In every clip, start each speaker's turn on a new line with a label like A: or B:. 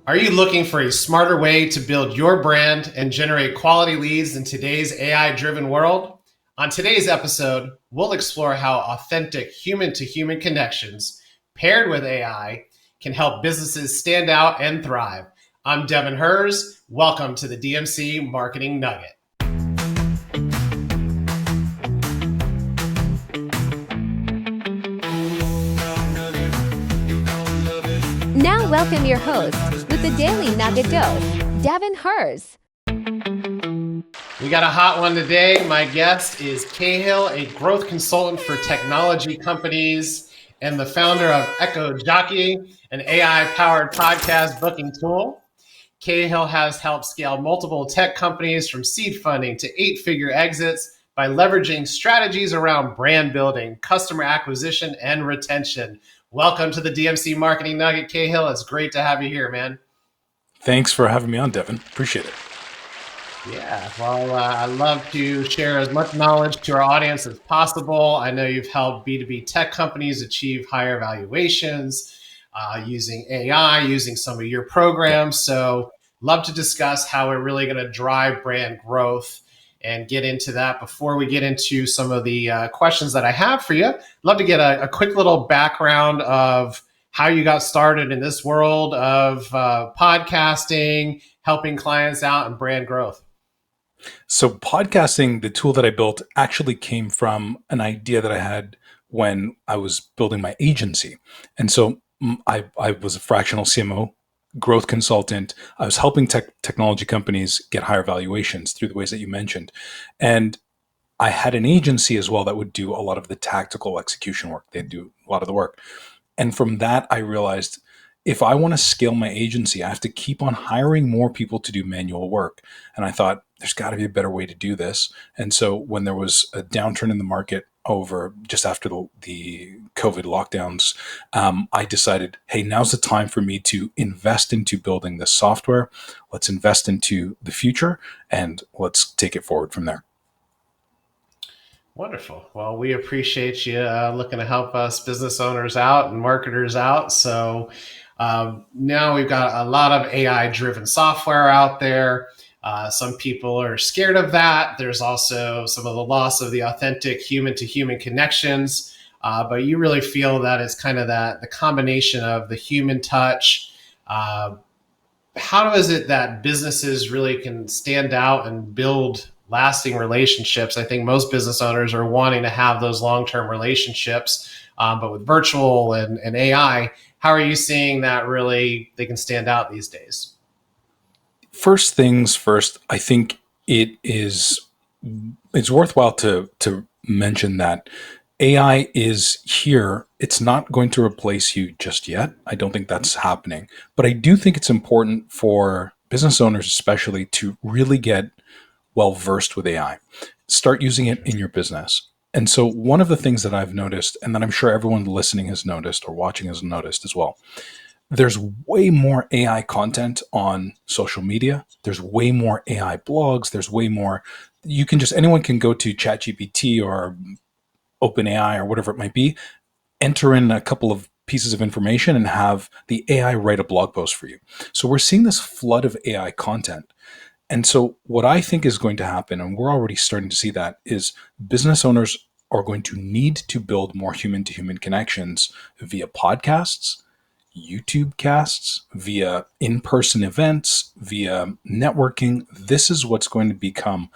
A: Are you looking for a smarter way to build your brand and generate quality leads in today's AI-driven world? On today's episode, we'll explore how authentic human-to-human connections paired with AI can help businesses stand out and thrive. I'm Devin Hers. Welcome to the DMC Marketing Nugget.
B: Now welcome your host with the Daily Nugget Dose, Devin Hers.
A: We got a hot one today. My guest is Cahill, a growth consultant for technology companies and the founder of Echo Jockey, an AI-powered podcast booking tool. Cahill has helped scale multiple tech companies from seed funding to eight-figure exits by leveraging strategies around brand building, customer acquisition, and retention. Welcome to the DMC Marketing Nugget, Cahill. It's great to have you here, man.
C: Thanks for having me on, Devin. Appreciate it.
A: Yeah, well, I love to share as much knowledge to our audience as possible. I know you've helped B2B tech companies achieve higher valuations using AI, using some of your programs. So love to discuss how we're really going to drive brand growth and get into that. Before we get into some of the questions that I have for you, love to get a quick little background of how you got started in this world of podcasting, helping clients out, and brand growth.
C: So podcasting, the tool that I built, actually came from an idea that I had when I was building my agency. And so I was a fractional CMO, growth consultant. I was helping technology companies get higher valuations through the ways that you mentioned. And I had an agency as well that would do a lot of the tactical execution work. They'd do a lot of the work. And from that, I realized if I want to scale my agency, I have to keep on hiring more people to do manual work. And I thought, there's got to be a better way to do this. And so when there was a downturn in the market over just after the COVID lockdowns, I decided, hey, now's the time for me to invest into building this software. Let's invest into the future and let's take it forward from there.
A: Wonderful. Well, we appreciate you looking to help us business owners out and marketers out. So now we've got a lot of AI-driven software out there. Some people are scared of that. There's also some of the loss of the authentic human-to-human connections. But you really feel that it's kind of the combination of the human touch. How is it that businesses really can stand out and build lasting relationships? I think most business owners are wanting to have those long-term relationships, but with virtual and AI, how are you seeing that really they can stand out these days?
C: First things first, I think it's worthwhile to mention that AI is here. It's not going to replace you just yet. I don't think that's happening. But I do think it's important for business owners especially to really get well-versed with AI. Start using it in your business. And so one of the things that I've noticed, and that I'm sure everyone listening has noticed or watching has noticed as well, there's way more AI content on social media. There's way more AI blogs. There's way more. Anyone can go to ChatGPT or OpenAI or whatever it might be, enter in a couple of pieces of information and have the AI write a blog post for you. So we're seeing this flood of AI content. And so what I think is going to happen, and we're already starting to see that, is business owners are going to need to build more human-to-human connections via podcasts, YouTube casts, via in-person events, via networking. This is what's going to become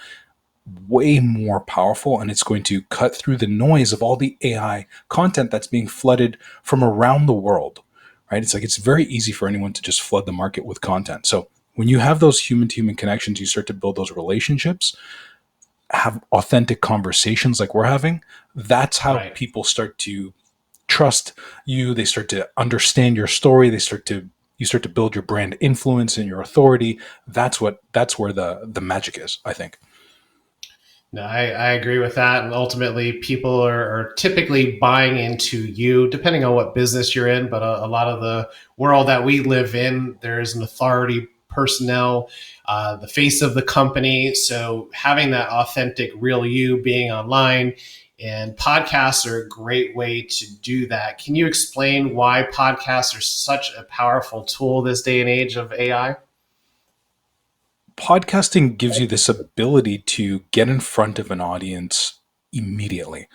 C: way more powerful, and it's going to cut through the noise of all the AI content that's being flooded from around the world, right? It's very easy for anyone to just flood the market with content. So when you have those human-to-human connections, you start to build those relationships, have authentic conversations like we're having. That's how people start to trust you. They start to understand your story. You start to build your brand influence and your authority. That's where the magic is, I think.
A: No, I agree with that. And ultimately, people are typically buying into you, depending on what business you're in. But a lot of the world that we live in, there is an authority personnel, the face of the company. So having that authentic, real you being online And podcasts are a great way to do that. Can you explain why podcasts are such a powerful tool this day and age of AI?
C: Podcasting gives you this ability to get in front of an audience immediately.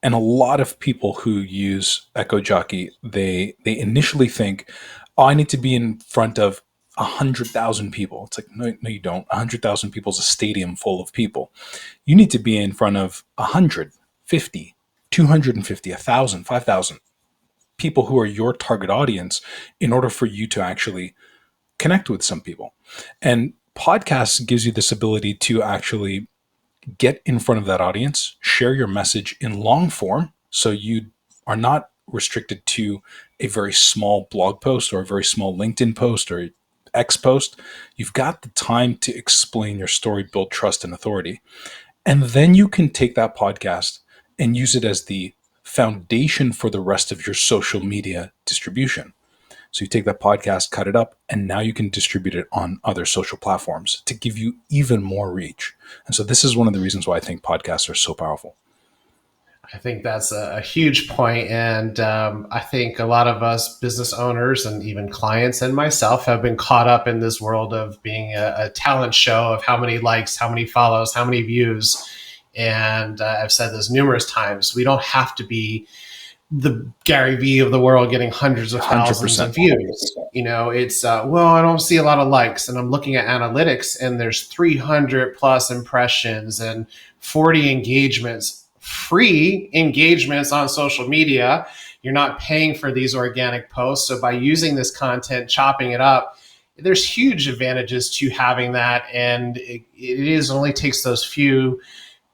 C: And a lot of people who use Echo Jockey, they initially think, oh, I need to be in front of 100,000 people. It's like, no, you don't. 100,000 people is a stadium full of people. You need to be in front of 100, 50, 250, 1,000, 5,000 people who are your target audience in order for you to actually connect with some people. And podcasts gives you this ability to actually get in front of that audience, share your message in long form, so you are not restricted to a very small blog post or a very small LinkedIn post or X post. You've got the time to explain your story, build trust and authority. And then you can take that podcast and use it as the foundation for the rest of your social media distribution. So you take that podcast, cut it up, and now you can distribute it on other social platforms to give you even more reach. And so this is one of the reasons why I think podcasts are so powerful.
A: I think that's a huge point. And I think a lot of us business owners and even clients and myself have been caught up in this world of being a talent show of how many likes, how many follows, how many views. And I've said this numerous times. We don't have to be the Gary Vee of the world getting hundreds of thousands
C: 100%.
A: of views. It's, well, I don't see a lot of likes. And I'm looking at analytics and there's 300 plus impressions and 40 engagements, free engagements on social media. You're not paying for these organic posts. So by using this content, chopping it up, there's huge advantages to having that. And it only takes those few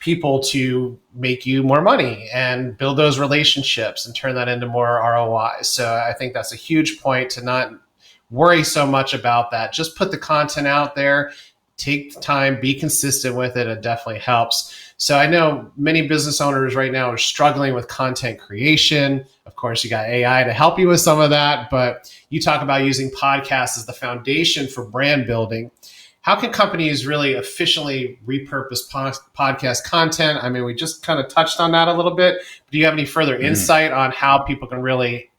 A: people to make you more money and build those relationships and turn that into more ROI. So I think that's a huge point, to not worry so much about that. Just put the content out there, take the time, be consistent with it. It definitely helps. So I know many business owners right now are struggling with content creation. Of course, you got AI to help you with some of that, but you talk about using podcasts as the foundation for brand building. How can companies really efficiently repurpose podcast content? I mean, we just kind of touched on that a little bit. Do you have any further insight on how people can really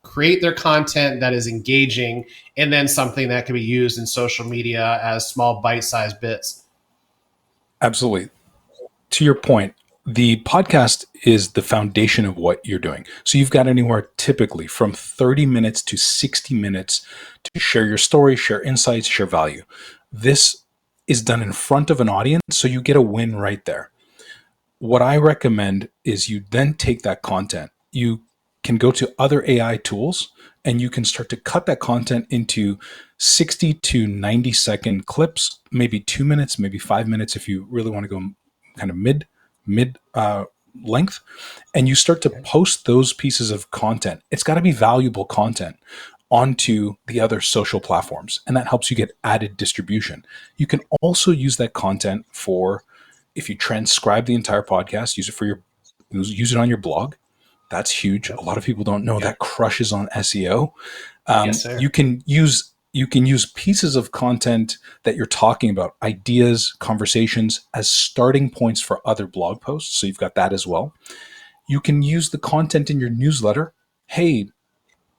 A: create their content that is engaging and then something that can be used in social media as small bite-sized bits?
C: Absolutely. To your point, the podcast is the foundation of what you're doing. So you've got anywhere typically from 30 minutes to 60 minutes to share your story, share insights, share value. This is done in front of an audience, so you get a win right there. What I recommend is you then take that content. You can go to other AI tools and you can start to cut that content into 60 to 90 second clips, maybe 2 minutes, maybe 5 minutes if you really want to go kind of mid length, and you start to post those pieces of content. It's got to be valuable content onto the other social platforms, and that helps you get added distribution. You can also use that content for, if you transcribe the entire podcast, use it on your blog. That's huge. A lot of people don't know that crushes on SEO.
A: Yes, sir.
C: You can use pieces of content that you're talking about, ideas, conversations, as starting points for other blog posts. So you've got that as well. You can use the content in your newsletter. Hey,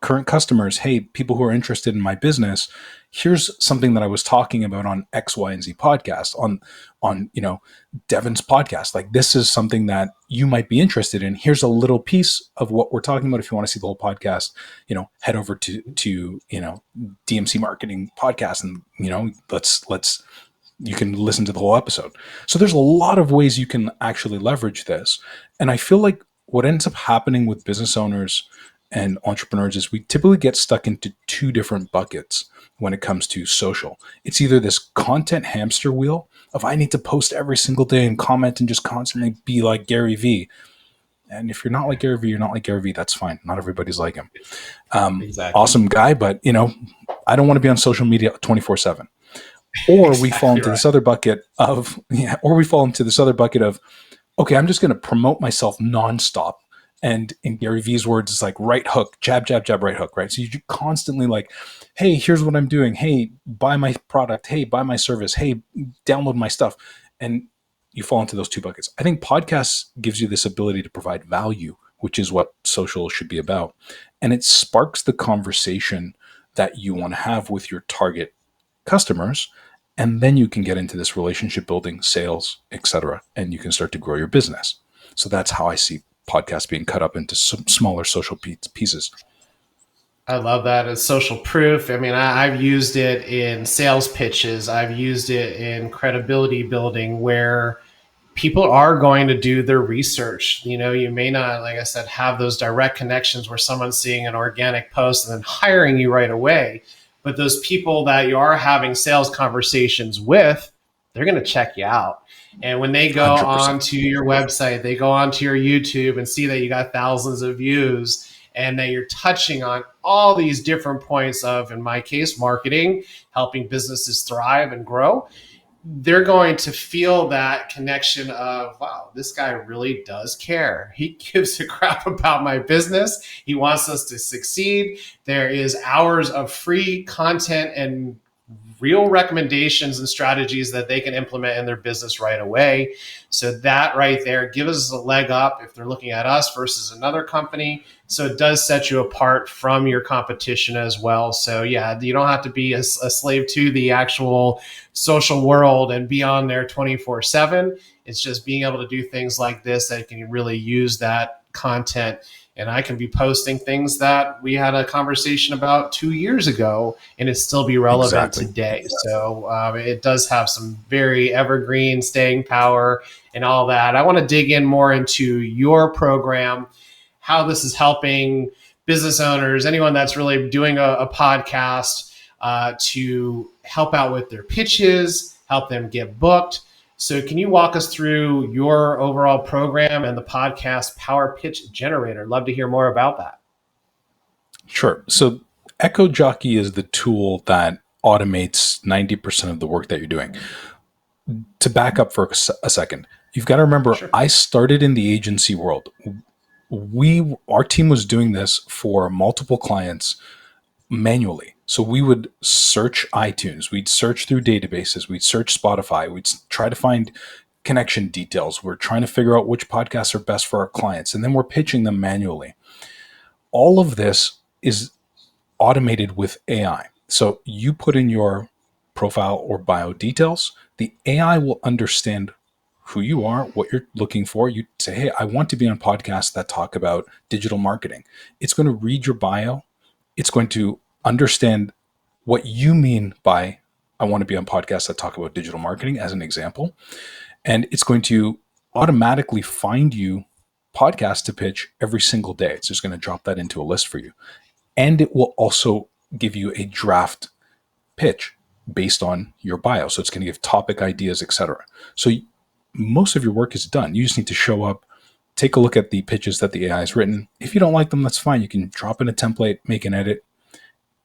C: current customers, hey, people who are interested in my business, here's something that I was talking about on X, Y, and Z podcast, on Devin's podcast. Like, this is something that you might be interested in. Here's a little piece of what we're talking about. If you want to see the whole podcast, head over to DMC Marketing Podcast, and let's you can listen to the whole episode. So there's a lot of ways you can actually leverage this. And I feel like what ends up happening with business owners and entrepreneurs is we typically get stuck into two different buckets when it comes to social. It's either this content hamster wheel of, I need to post every single day and comment and just constantly be like Gary Vee. And if you're not like Gary Vee, you're not like Gary Vee. That's fine. Not everybody's like him.
A: Exactly.
C: Awesome guy, but I don't want to be on social media 24/7. Or we fall into this other bucket of, okay, I'm just going to promote myself nonstop. And in Gary Vee's words, it's like right hook, jab, jab, jab, right hook, right? So you're constantly like, hey, here's what I'm doing. Hey, buy my product. Hey, buy my service. Hey, download my stuff. And you fall into those two buckets. I think podcasts gives you this ability to provide value, which is what social should be about. And it sparks the conversation that you want to have with your target customers. And then you can get into this relationship building, sales, etc. And you can start to grow your business. So that's how I see podcasts being cut up into some smaller social pieces.
A: I love that as social proof. I mean, I've used it in sales pitches. I've used it in credibility building where people are going to do their research. You know, you may not, like I said, have those direct connections where someone's seeing an organic post and then hiring you right away. But those people that you are having sales conversations with, they're going to check you out. And when they go
C: 100%.
A: onto your website, they go onto your YouTube and see that you got thousands of views and that you're touching on all these different points of, in my case, marketing, helping businesses thrive and grow, they're going to feel that connection of, wow, this guy really does care. He gives a crap about my business. He wants us to succeed. There is hours of free content and real recommendations and strategies that they can implement in their business right away. So that right there gives us a leg up if they're looking at us versus another company. So it does set you apart from your competition as well. So yeah, you don't have to be a slave to the actual social world and be on there 24/7. It's just being able to do things like this that can really use that content. And I can be posting things that we had a conversation about 2 years ago, and it still be relevant today. So it does have some very evergreen staying power and all that. I want to dig in more into your program, how this is helping business owners, anyone that's really doing a podcast to help out with their pitches, help them get booked. So can you walk us through your overall program and the podcast Power Pitch Generator? Love to hear more about that.
C: Sure. So Echo Jockey is the tool that automates 90% of the work that you're doing. To back up for a second, you've got to remember, sure, I started in the agency world. Our team was doing this for multiple clients manually. So we would search iTunes, we'd search through databases, we'd search Spotify, we'd try to find connection details. We're trying to figure out which podcasts are best for our clients, and then we're pitching them manually. All of this is automated with AI. So you put in your profile or bio details, the AI will understand who you are, what you're looking for. You say, hey, I want to be on podcasts that talk about digital marketing. It's going to read your bio. It's going to understand what you mean by, I want to be on podcasts that talk about digital marketing, as an example. And it's going to automatically find you podcasts to pitch every single day. It's just going to drop that into a list for you. And it will also give you a draft pitch based on your bio. So it's going to give topic ideas, etc. So most of your work is done. You just need to show up, take a look at the pitches that the AI has written. If you don't like them, that's fine. You can drop in a template, make an edit,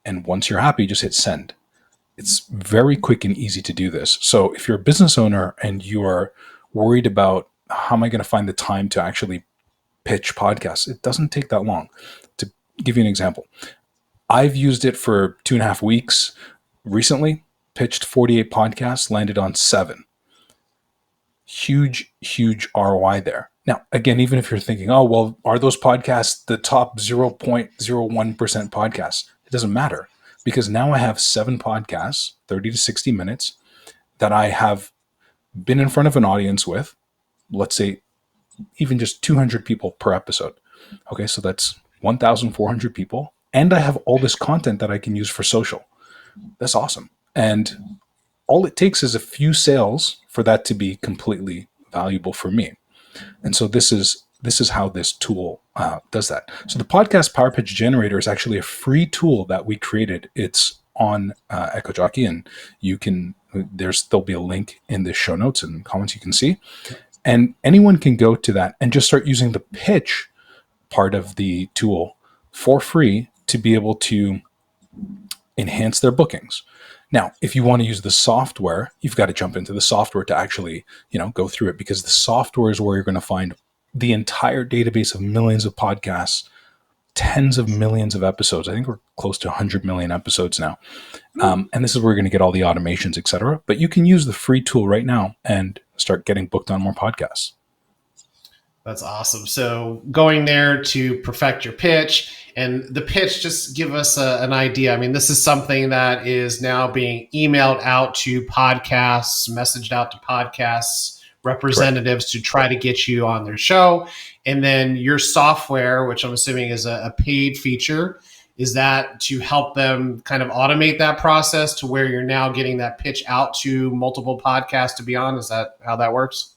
C: and once you're happy, just hit send. It's very quick and easy to do this. So if you're a business owner and you are worried about how am I going to find the time to actually pitch podcasts, it doesn't take that long. To give you an example, I've used it for 2.5 weeks recently, pitched 48 podcasts, landed on 7. Huge ROI there. Now, again, even if you're thinking, oh, well, are those podcasts the top 0.01% podcasts? It doesn't matter, because now I have 7 podcasts, 30 to 60 minutes, that I have been in front of an audience with, let's say even just 200 people per episode. Okay, so that's 1,400 people. And I have all this content that I can use for social. That's awesome. And all it takes is a few sales for that to be completely valuable for me. And so this is how this tool does that. So the podcast Power Pitch Generator is actually a free tool that we created. It's on Echo Jockey, and there'll be a link in the show notes and comments you can see. And anyone can go to that and just start using the pitch part of the tool for free to be able to enhance their bookings. Now, if you want to use the software, you've got to jump into the software to actually, go through it, because the software is where you're going to find the entire database of millions of podcasts tens of millions of episodes. I think we're close to 100 million episodes now. And this is where you're going to get all the automations, etc. But you can use the free tool right now and start getting booked on more podcasts.
A: That's awesome. So going there to perfect your pitch, and the pitch, just give us an idea. I mean, this is something that is now being emailed out to podcasts, messaged out to podcasts, representatives to try to get you on their show. And then your software, which I'm assuming is a paid feature, is that to help them kind of automate that process to where you're now getting that pitch out to multiple podcasts to be on? Is that how that works?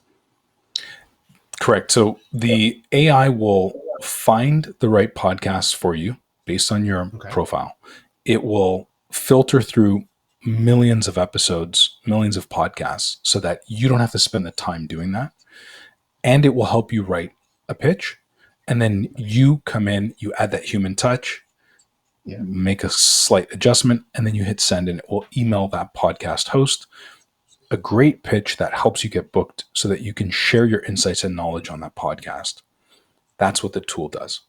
C: Correct. So the AI will find the right podcasts for you based on your profile. It will filter through millions of episodes, millions of podcasts, so that you don't have to spend the time doing that. And it will help you write a pitch. And then you come in, you add that human touch, make a slight adjustment, and then you hit send, and it will email that podcast host a great pitch that helps you get booked so that you can share your insights and knowledge on that podcast. That's what the tool does.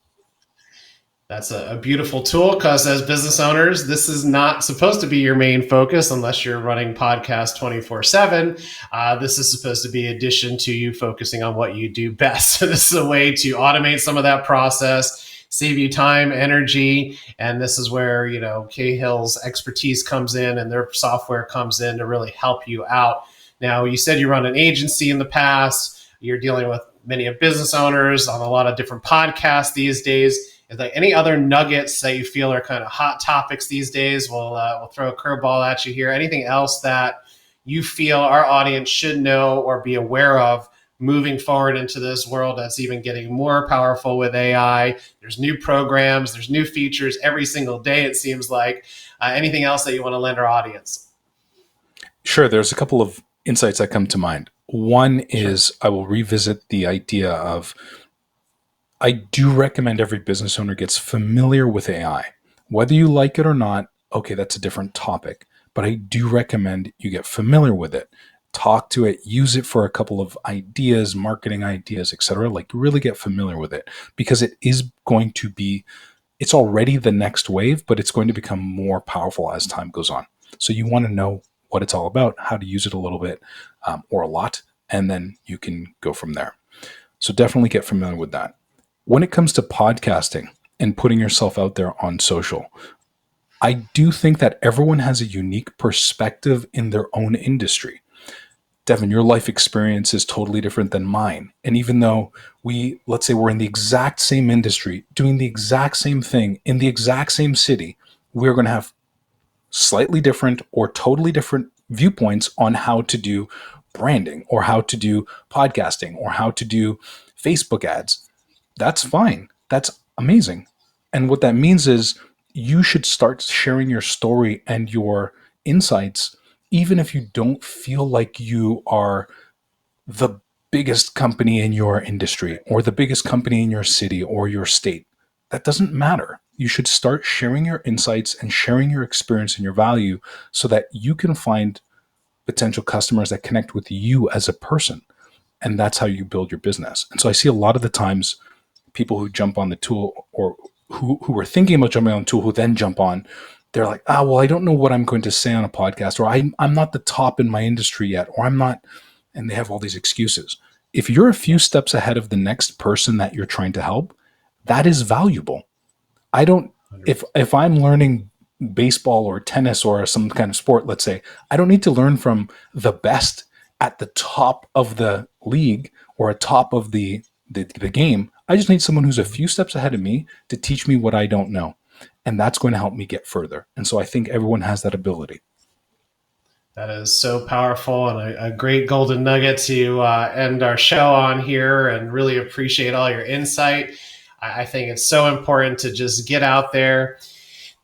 A: That's a beautiful tool, because as business owners, this is not supposed to be your main focus unless you're running podcasts 24/7. This is supposed to be addition to you focusing on what you do best. So this is a way to automate some of that process, save you time, energy. And this is where, Cahill's expertise comes in and their software comes in to really help you out. Now, you said you run an agency in the past. You're dealing with many of business owners on a lot of different podcasts these days. Is there any other nuggets that you feel are kind of hot topics these days? We'll throw a curveball at you here. Anything else that you feel our audience should know or be aware of moving forward into this world that's even getting more powerful with AI? There's new programs, there's new features every single day, it seems like. Anything else that you want to lend our audience?
C: Sure. There's a couple of insights that come to mind. One is I will revisit the idea of, I do recommend every business owner gets familiar with AI. Whether you like it or not, okay, that's a different topic. But I do recommend you get familiar with it. Talk to it, use it for a couple of ideas, marketing ideas, etc. Like really get familiar with it, because it is going to be, it's already the next wave, but it's going to become more powerful as time goes on. So you want to know what it's all about, how to use it a little bit or a lot, and then you can go from there. So definitely get familiar with that. When it comes to podcasting and putting yourself out there on social, I do think that everyone has a unique perspective in their own industry. Devin, your life experience is totally different than mine. And even though let's say we're in the exact same industry, doing the exact same thing in the exact same city, we're going to have slightly different or totally different viewpoints on how to do branding or how to do podcasting or how to do Facebook ads. That's fine. That's amazing. And what that means is you should start sharing your story and your insights, even if you don't feel like you are the biggest company in your industry or the biggest company in your city or your state. That doesn't matter. You should start sharing your insights and sharing your experience and your value so that you can find potential customers that connect with you as a person. And that's how you build your business. And so I see a lot of the times people who jump on the tool or who were thinking about jumping on the tool who then jump on, they're like, well, I don't know what I'm going to say on a podcast, or I'm not the top in my industry yet, or I'm not, and they have all these excuses. If you're a few steps ahead of the next person that you're trying to help, that is valuable. If I'm learning baseball or tennis or some kind of sport, let's say, I don't need to learn from the best at the top of the league or a top of the game. I just need someone who's a few steps ahead of me to teach me what I don't know. And that's going to help me get further. And so I think everyone has that ability.
A: That is so powerful, and a great golden nugget to end our show on here, and really appreciate all your insight. I think it's so important to just get out there,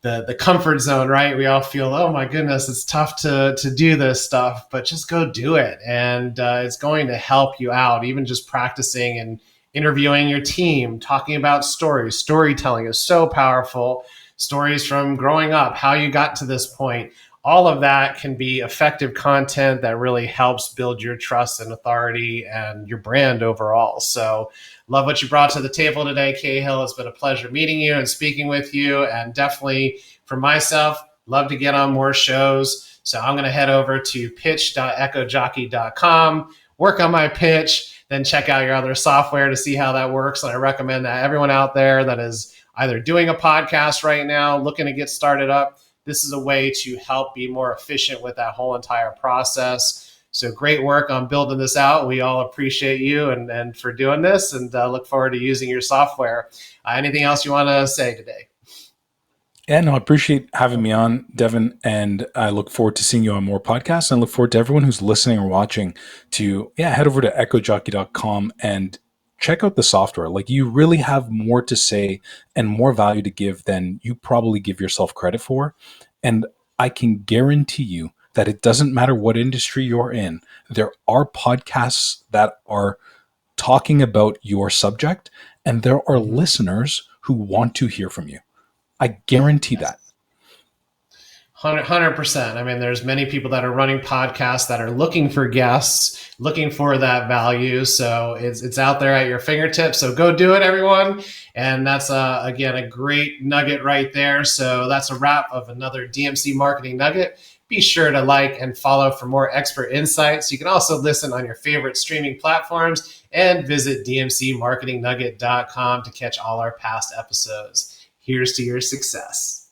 A: the comfort zone, right? We all feel, oh my goodness, it's tough to do this stuff, but just go do it. And it's going to help you out. Even just practicing and interviewing your team, talking about stories. Storytelling is so powerful. Stories from growing up, how you got to this point. All of that can be effective content that really helps build your trust and authority and your brand overall. So love what you brought to the table today, Cahill. It's been a pleasure meeting you and speaking with you. And definitely for myself, love to get on more shows. So I'm going to head over to pitch.echojockey.com, work on my pitch, then check out your other software to see how that works. And I recommend that everyone out there that is either doing a podcast right now, looking to get started up, this is a way to help be more efficient with that whole entire process. So great work on building this out. We all appreciate you and for doing this, and look forward to using your software. Anything else you want to say today?
C: Yeah, no, I appreciate having me on, Devin, and I look forward to seeing you on more podcasts. And I look forward to everyone who's listening or watching to, head over to echojockey.com and check out the software. Like, you really have more to say and more value to give than you probably give yourself credit for. And I can guarantee you that it doesn't matter what industry you're in, there are podcasts that are talking about your subject, and there are listeners who want to hear from you. I guarantee that.
A: 100%. I mean, there's many people that are running podcasts that are looking for guests, looking for that value. So it's out there at your fingertips. So go do it, everyone. And that's, again, a great nugget right there. So that's a wrap of another DMC Marketing Nugget. Be sure to like and follow for more expert insights. You can also listen on your favorite streaming platforms and visit dmcmarketingnugget.com to catch all our past episodes. Here's to your success.